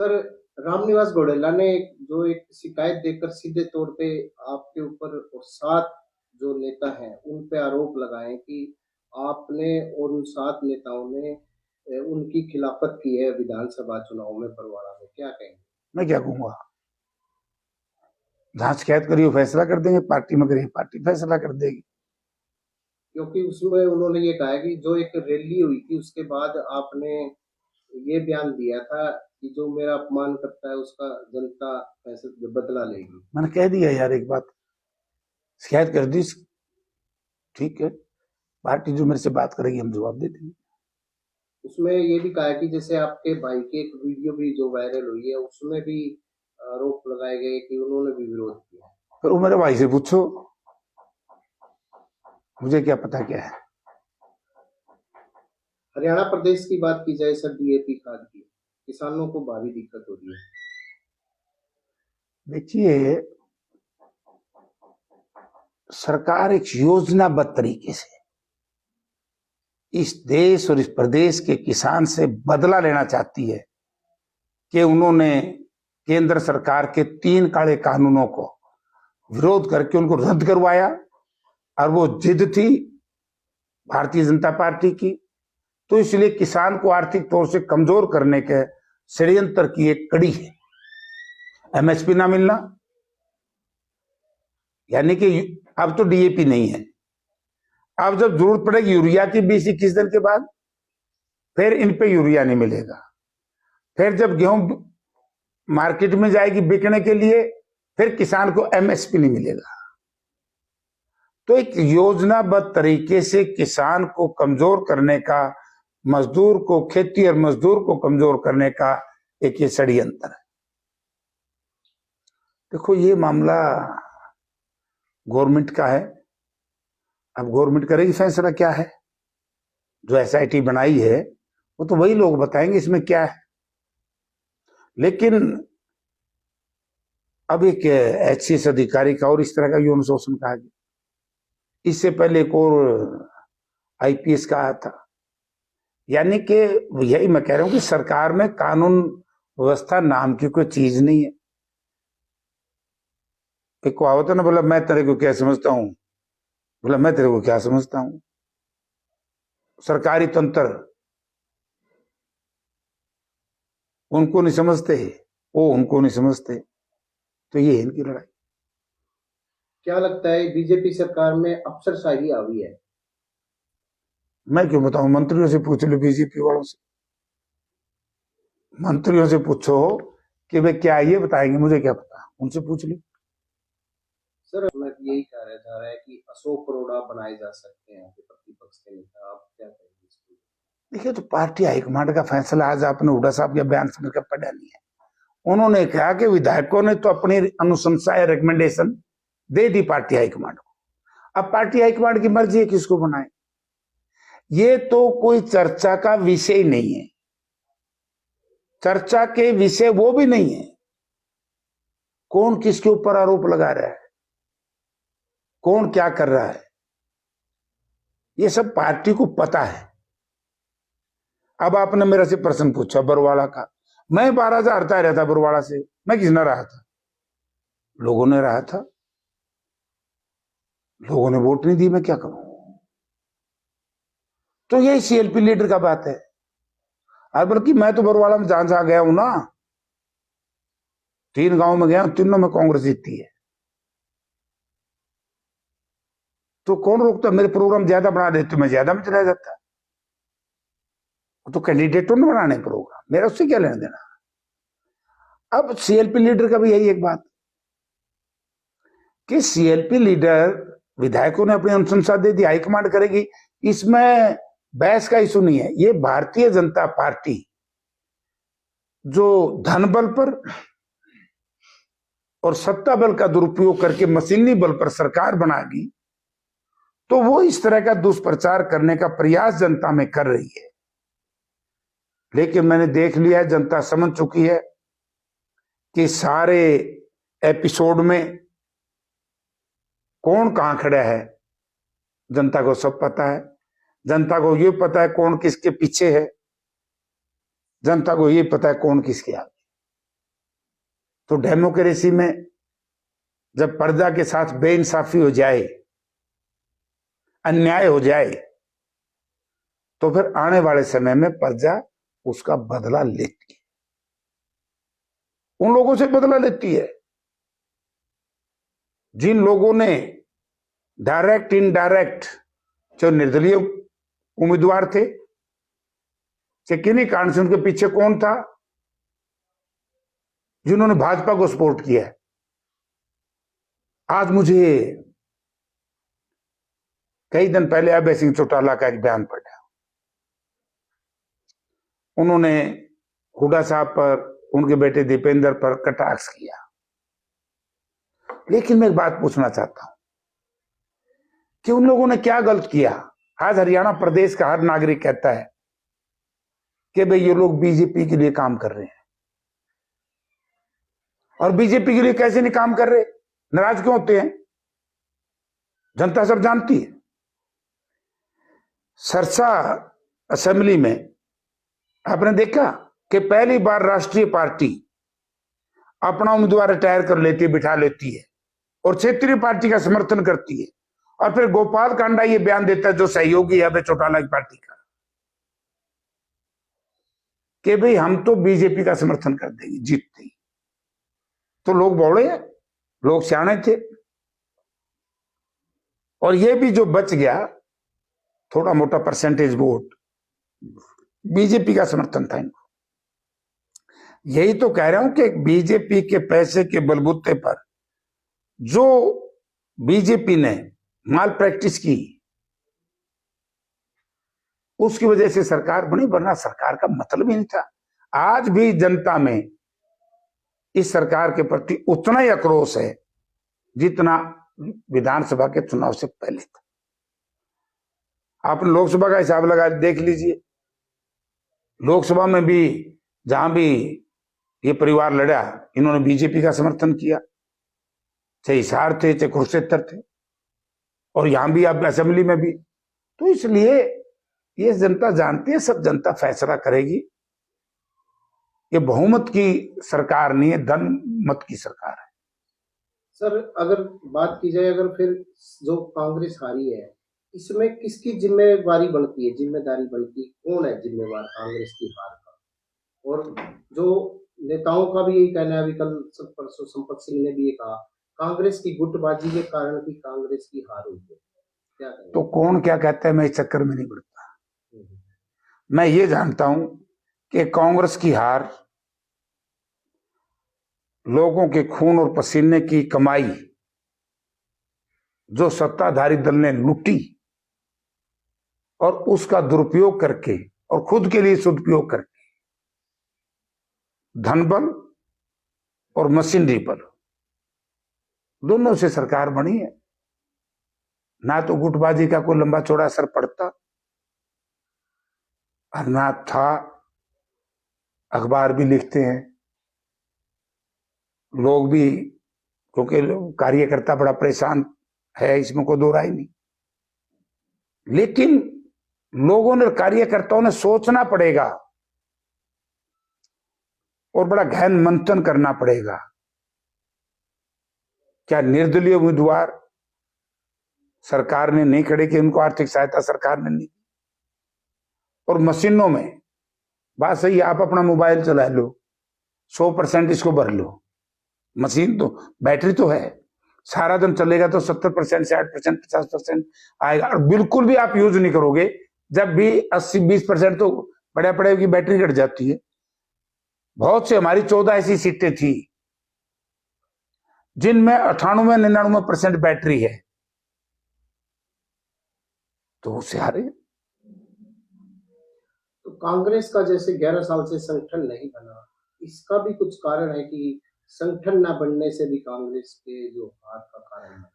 Sir, Ramniwas घोडेला ने एक शिकायत देकर सीधे तौर पे आपके ऊपर और 7 जो नेता हैं उन पे आरोप लगाए कि आपने और उन 7 नेताओं ने उनकी खिलाफत की है विधानसभा चुनाव में बरवाड़ा में, क्या कहेंगे? मैं क्या कहूंगा, जहां शिकायत करी हो फैसला कर देंगे, पार्टी में करी पार्टी फैसला कर देगी। क्योंकि उसमें उन्होंने ये कहा है कि जो एक रैली हुई थी उसके बाद आपने ये बयान दिया था कि जो मेरा अपमान करता है उसका जनता फैसला बदला लेगी। मैंने कह दिया यार, एक बात शिकायत कर दी, ठीक है, पार्टी जो मेरे से बात करेगी हम जवाब दे देंगे। उसमें ये भी कहा है कि जैसे आपके भाई की एक वीडियो भी जो वायरल हुई है उसमें भी आरोप लगाए गए कि उन्होंने भी विरोध किया। फिर वो मेरे भाई से पूछो, मुझे क्या पता क्या है। हरियाणा प्रदेश की बात की जाए सर, डीएपी खाद की किसानों को भारी दिक्कत हो रही है। देखिए, सरकार एक योजनाबद्ध तरीके से इस देश और इस प्रदेश के किसान से बदला लेना चाहती है कि उन्होंने केंद्र सरकार के 3 काले कानूनों को विरोध करके उनको रद्द करवाया, और वो जिद थी भारतीय जनता पार्टी की, तो इसलिए किसान को आर्थिक तौर से कमजोर करने के षड्यंत्र की एक कड़ी है। एमएसपी ना मिलना, यानी कि अब तो डीएपी नहीं है, अब जब जरूरत पड़ेगी यूरिया की 20-21 दिन के बाद, फिर इन पे यूरिया नहीं मिलेगा। फिर जब गेहूं मार्केट में जाएगी बिकने के लिए, फिर किसान को एमएसपी नहीं मिलेगा। तो एक योजनाबद्ध तरीके से किसान को कमजोर करने का, मजदूर को, खेती और मजदूर को कमजोर करने का एक ये षड्यंत्र है। देखो, ये मामला गवर्नमेंट का है, अब गवर्नमेंट करेगी फैसला क्या है। जो एसआईटी बनाई है वो तो वही लोग बताएंगे इसमें क्या है। लेकिन अब एक एचसीएस अधिकारी का और इस तरह का यौन शोषण कहा गया, इससे पहले एक और आईपीएस का आया था। यानी कि यही मैं कह रहा हूं कि सरकार में कानून व्यवस्था नाम की कोई चीज नहीं है। एक को होता ना, बोला मैं तेरे को क्या समझता हूं, बोला मैं तेरे को क्या समझता हूं। सरकारी तंत्र उनको नहीं समझते, वो उनको नहीं समझते, तो ये है इनकी लड़ाई। क्या लगता है बीजेपी सरकार में अफसरशाही आ गई है? मैं क्यों बताऊं, मंत्रियों से पूछ लो, बीजेपी वालों से, मंत्रियों से पूछो कि वे क्या ये बताएंगे, मुझे क्या पता, उनसे पूछ लो। सर, मैं यही कह जा रहा है कि अशोक अरोड़ा बनाए जा सकते हैं प्रतिपक्ष के नेता, आप क्या कहेंगे इसको? देखिए, तो पार्टी हाईकमांड का फैसला, आज आपने हुड्डा साहब का बयान समझ कर पढ़ा नहीं है। उन्होंने कहा कि विधायकों ने तो अपनी अनुशंसा या रिकमेंडेशन दे दी पार्टी हाईकमांड को, अब पार्टी हाईकमांड की मर्जी है किसको बनाए। ये तो कोई चर्चा का विषय नहीं है, चर्चा के विषय वो भी नहीं है कौन किसके ऊपर आरोप लगा रहा है, कौन क्या कर रहा है, ये सब पार्टी को पता है। अब आपने मेरे से प्रश्न पूछा बरवाड़ा का, मैं 12,000 हटता रहता बरवाड़ा से, मैं किसने रहा था, लोगों ने रहा था, लोगों ने वोट नहीं दी, मैं क्या करूं। तो यही सीएलपी लीडर का बात है। और बल्कि मैं तो बरवाड़ा में जहां जहां गया हूं ना, 3 गांव में गया हूं, तीनों में कांग्रेस जीतती है। तो कौन रोकता, मेरे प्रोग्राम ज्यादा बना देते मैं ज्यादा में चला जाता, तो कैंडिडेटों ने बनाने प्रोग्राम, मेरा उससे क्या लेना देना। अब सीएलपी लीडर का भी यही एक बात कि सीएलपी लीडर, विधायकों ने अपनी अनुशंसा दे दी, हाईकमांड करेगी, इसमें बहस का इशू नहीं है। ये भारतीय जनता पार्टी जो धन बल पर और सत्ता बल का दुरुपयोग करके मशीनी बल पर सरकार बनाएगी, तो वो इस तरह का दुष्प्रचार करने का प्रयास जनता में कर रही है। लेकिन मैंने देख लिया है, जनता समझ चुकी है कि सारे एपिसोड में कौन कहां खड़ा है, जनता को सब पता है। जनता को ये पता है कौन किसके पीछे है, जनता को ये पता है कौन किसके आगे। तो डेमोक्रेसी में जब प्रजा के साथ बेइंसाफी हो जाए, अन्याय हो जाए, तो फिर आने वाले समय में प्रजा उसका बदला लेती है, उन लोगों से बदला लेती है जिन लोगों ने डायरेक्ट इनडायरेक्ट, जो निर्दलीय उम्मीदवार थे, किन्हीं कारण से उनके पीछे कौन था, जिन्होंने भाजपा को सपोर्ट किया है। आज मुझे कई दिन पहले अभय सिंह चौटाला का एक बयान पढ़ा। उन्होंने हुड्डा साहब पर, उनके बेटे दीपेंद्र पर कटाक्ष किया। लेकिन मैं एक बात पूछना चाहता हूं कि उन लोगों ने क्या गलत किया। आज हरियाणा प्रदेश का हर नागरिक कहता है कि भाई ये लोग बीजेपी के लिए काम कर रहे हैं, और बीजेपी के लिए कैसे नहीं काम कर रहे, नाराज क्यों होते हैं, जनता सब जानती है। सरसा असेंबली में आपने देखा कि पहली बार राष्ट्रीय पार्टी अपना उम्मीदवार रिटायर कर लेती है, बिठा लेती है, और क्षेत्रीय पार्टी का समर्थन करती है, और फिर गोपाल कांडा ये बयान देता है, जो सहयोगी है अभय चौटाला की पार्टी का, कि भाई हम तो बीजेपी का समर्थन कर देंगे जीतते ही। तो लोग बौड़े हैं, लोग सियाने थे, और ये भी जो बच गया थोड़ा मोटा परसेंटेज वोट, बीजेपी का समर्थन था इनको। यही तो कह रहा हूं कि बीजेपी के पैसे के बलबूते पर जो बीजेपी ने माल प्रैक्टिस की, उसकी वजह से सरकार बनी, वरना सरकार का मतलब ही नहीं था। आज भी जनता में इस सरकार के प्रति उतना ही आक्रोश है जितना विधानसभा के चुनाव से पहले था। आप लोकसभा का हिसाब लगा देख लीजिए, लोकसभा में भी जहां भी ये परिवार लड़ा, इन्होंने बीजेपी का समर्थन किया, चाहे हिसार थे, चाहे कुरुक्षेत्र थे, और यहां भी आप असेंबली में भी। तो इसलिए ये जनता जानती है, सब जनता फैसला करेगी। ये बहुमत की सरकार नहीं है, धन मत की सरकार है। सर, अगर बात की जाए, अगर फिर जो कांग्रेस हारी है, इसमें किसकी जिम्मेदारी बनती है, जिम्मेदारी बनती है, कौन है जिम्मेवार कांग्रेस की हार का? और जो नेताओं का भी यही कहना है, अभी कल परसों संपत सिंह ने भी ये कहा, कांग्रेस की गुटबाजी के कारण भी कांग्रेस की हार हुई है, क्या कहेंगे? तो कौन क्या कहता है, मैं इस चक्कर में नहीं पड़ता। मैं ये जानता हूं कि कांग्रेस की हार लोगों के खून और पसीने की कमाई जो सत्ताधारी दल ने लूटी, और उसका दुरुपयोग करके और खुद के लिए सदुपयोग करके, धन बल और मशीनरी बल दोनों से सरकार बनी है। ना तो गुटबाजी का कोई लंबा चौड़ा असर पड़ता, और ना था, अखबार भी लिखते हैं लोग भी, क्योंकि कार्यकर्ता बड़ा परेशान है, इसमें कोई दो राय नहीं। लेकिन लोगों ने, कार्यकर्ताओं ने सोचना पड़ेगा और बड़ा गहन मंथन करना पड़ेगा। क्या निर्दलीय उम्मीदवार सरकार ने नहीं खड़े किए, उनको आर्थिक सहायता सरकार ने नहीं दी? और मशीनों में बात सही है, आप अपना मोबाइल चला लो, 100% इसको भर लो, मशीन तो, बैटरी तो है, सारा दिन चलेगा तो 70%, 60%, 50% आएगा। और बिल्कुल भी आप यूज नहीं करोगे, जब भी 80-20% तो बड़े बड़े की बैटरी घट जाती है। बहुत से, हमारी 14 ऐसी सीटें थी जिनमें 98-99% बैटरी है, तो उससे हारे। तो कांग्रेस का जैसे 11 साल से संगठन नहीं बना, इसका भी कुछ कारण है कि संगठन न बनने से भी कांग्रेस के जो हार का कारण है?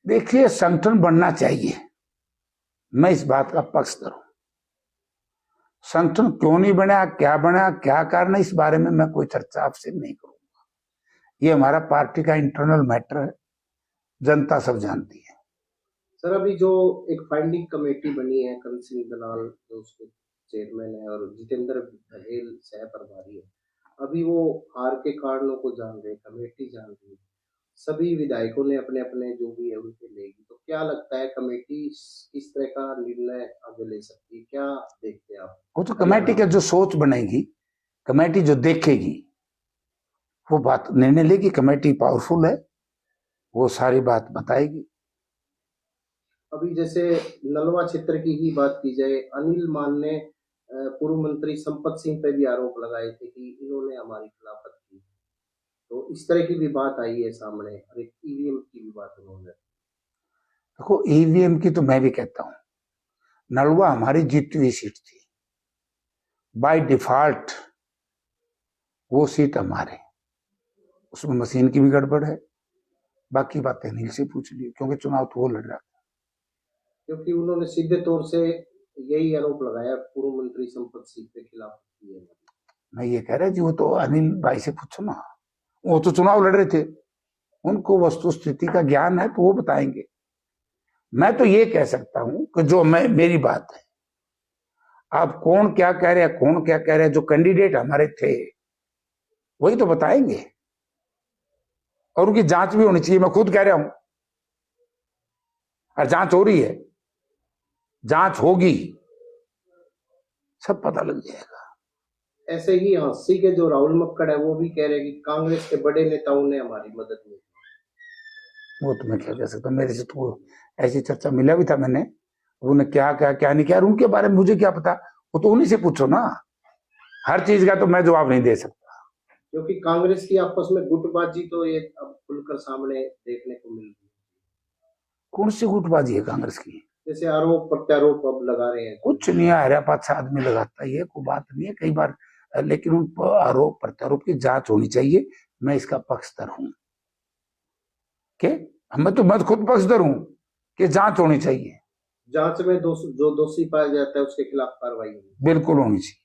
देखिए, संगठन बनना चाहिए, मैं इस बात का पक्षधर हूं। संगठन क्यों नहीं बना, क्या कारण है, इस बारे में मैं कोई चर्चा आपसे नहीं करूंगा। ये हमारा पार्टी का इंटरनल मैटर है, जनता सब जानती है। सर, अभी जो एक फाइंडिंग कमेटी बनी है, कंस सिंह दलाल जो उसके चेयरमैन है और जितेंद्र बघेल सह प्रभारी है, अभी वो हार के कारणों को जान रहे, कमेटी जान रही है, सभी विधायकों ने अपने अपने जो भी है उनके लेगी, तो क्या लगता है कमेटी किस तरह का निर्णय आगे ले सकती है, क्या देखते हैं आप? वो तो कमेटी का जो सोच बनेगी, कमेटी जो देखेगी वो बात निर्णय लेगी। कमेटी पावरफुल है, वो सारी बात बताएगी। अभी जैसे नलवा क्षेत्र की ही बात की जाए, अनिल मान ने पूर्व मंत्री संपत सिंह पे भी आरोप लगाए थे कि इन्होंने हमारी खिलाफत की, तो इस तरह की भी बात आई है सामने, और एक ईवीएम की भी बात उन्होंने। देखो, ईवीएम की तो मैं भी कहता हूं, नलवा हमारी जीती हुई सीट थी, बाय डिफॉल्ट वो सीट हमारे, उसमें मशीन की भी गड़बड़ है। बाकी बातें अनिल से पूछ ली, क्योंकि चुनाव तो वो लड़ रहा था। क्योंकि उन्होंने सीधे तौर से यही आरोप लगाया पूर्व मंत्री संपत सिंह के खिलाफ की है। मैं ये कह रहा जी, वो तो अनिल भाई से पूछो ना, वो तो चुनाव लड़ रहे थे, उनको वस्तु स्थिति का ज्ञान है तो वो बताएंगे। मैं तो ये कह सकता हूं कि जो मेरी बात है, आप कौन क्या कह रहे हैं, कौन क्या कह रहे हैं, जो कैंडिडेट हमारे थे वही तो बताएंगे, और उनकी जांच भी होनी चाहिए। मैं खुद कह रहा हूं, और जांच हो रही है, जांच होगी, सब पता लग जाएगा। ऐसे ही हंसी के जो राहुल मक्कड़ है वो भी कह रहे हैं कि कांग्रेस के बड़े नेताओं ने हमारी मदद नहीं की। वो तो मैं क्या कह सकता हूँ, मेरे से तो ऐसी चर्चा मिला भी था मैंने, उन्होंने क्या क्या क्या नहीं किया, उनके बारे में मुझे क्या पता, वो तो उन्हीं से पूछो ना, हर चीज का तो मैं जवाब नहीं दे सकता। क्योंकि कांग्रेस की आपस में गुटबाजी तो ये अब खुलकर सामने देखने को मिल रही है। कौन सी गुटबाजी है कांग्रेस की? जैसे आरोप प्रत्यारोप अब लगा रहे हैं। कुछ नहीं है, हरा पाँच आदमी लगाता ही है, कोई बात नहीं है कई बार, लेकिन उन पर आरोप प्रत्यारोप की जांच होनी चाहिए। मैं इसका पक्षधर हूं कि मैं खुद पक्षधर हूं कि जांच होनी चाहिए, जांच में जो दोषी पाया जाता है उसके खिलाफ कार्रवाई होनी। बिल्कुल होनी चाहिए।